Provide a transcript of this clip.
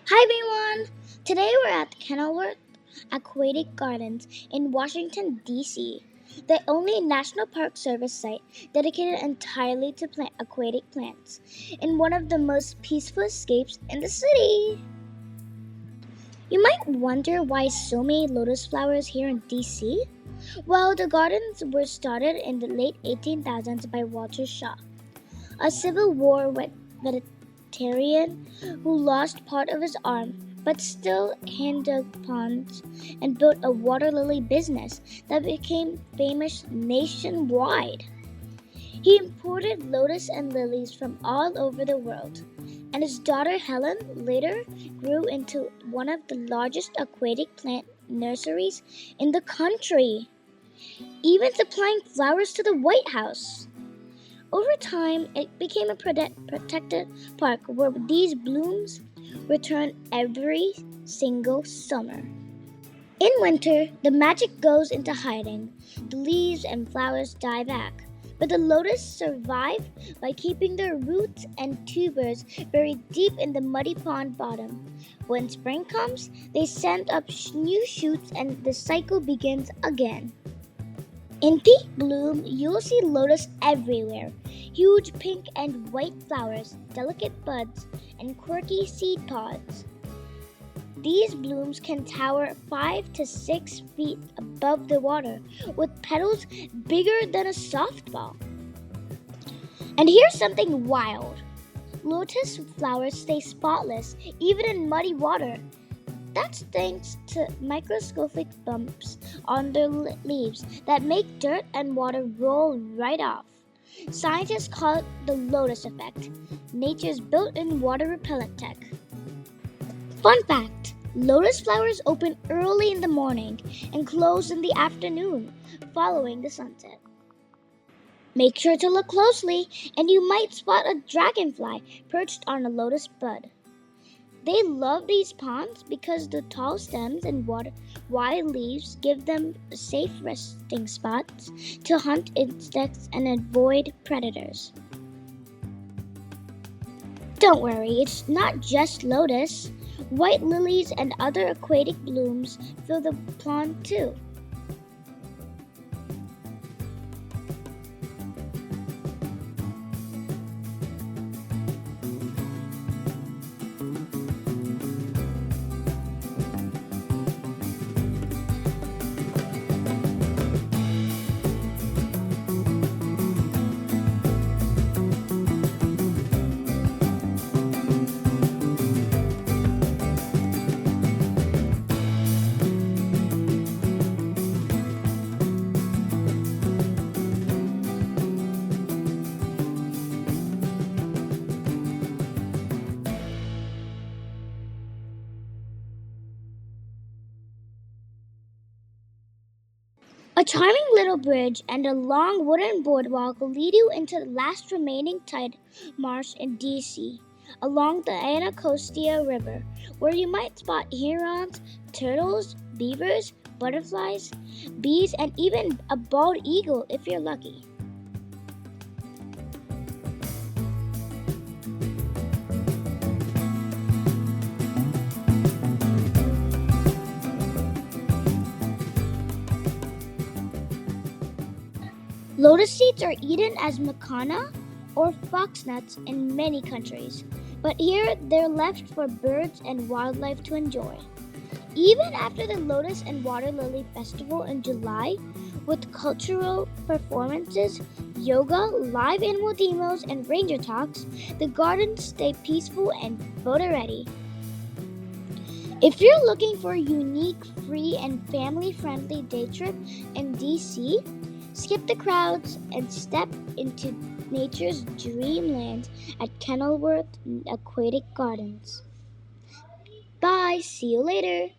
Hi everyone! Today we're at Kenilworth Aquatic Gardens in Washington, D.C., the only National Park Service site dedicated entirely to aquatic plants, in one of the most peaceful escapes in the city. You might wonder why so many lotus flowers here in D.C. Well, the gardens were started in the late 1800s by Walter Shaw, a Civil War veteran who lost part of his arm but still handled ponds and built a water lily business that became famous nationwide. He imported lotus and lilies from all over the world, and his daughter Helen later grew into one of the largest aquatic plant nurseries in the country, even supplying flowers to the White House. Over time, it became a protected park where these blooms return every single summer. In winter, the magic goes into hiding. The leaves and flowers die back, but the lotus survive by keeping their roots and tubers buried deep in the muddy pond bottom. When spring comes, they send up new shoots and the cycle begins again. In peak bloom, you'll see lotus everywhere. Huge pink and white flowers, delicate buds, and quirky seed pods. These blooms can tower 5 to 6 feet above the water, with petals bigger than a softball. And here's something wild. Lotus flowers stay spotless, even in muddy water. That's thanks to microscopic bumps on their leaves that make dirt and water roll right off. Scientists call it the Lotus effect, nature's built-in water repellent tech. Fun fact, lotus flowers open early in the morning and close in the afternoon, following the sunset. Make sure to look closely, and you might spot a dragonfly perched on a lotus bud. They love these ponds because the tall stems and wide leaves give them safe resting spots to hunt insects and avoid predators. Don't worry, it's not just lotus. White lilies and other aquatic blooms fill the pond too. A charming little bridge and a long wooden boardwalk lead you into the last remaining tide marsh in D.C., along the Anacostia River, where you might spot herons, turtles, beavers, butterflies, bees, and even a bald eagle if you're lucky. Lotus seeds are eaten as makhana or foxnuts in many countries, but here they're left for birds and wildlife to enjoy. Even after the Lotus and Water Lily Festival in July, with cultural performances, yoga, live animal demos, and ranger talks, the gardens stay peaceful and photo ready. If you're looking for a unique, free, and family-friendly day trip in DC, skip the crowds and step into nature's dreamland at Kenilworth Aquatic Gardens. Bye, see you later.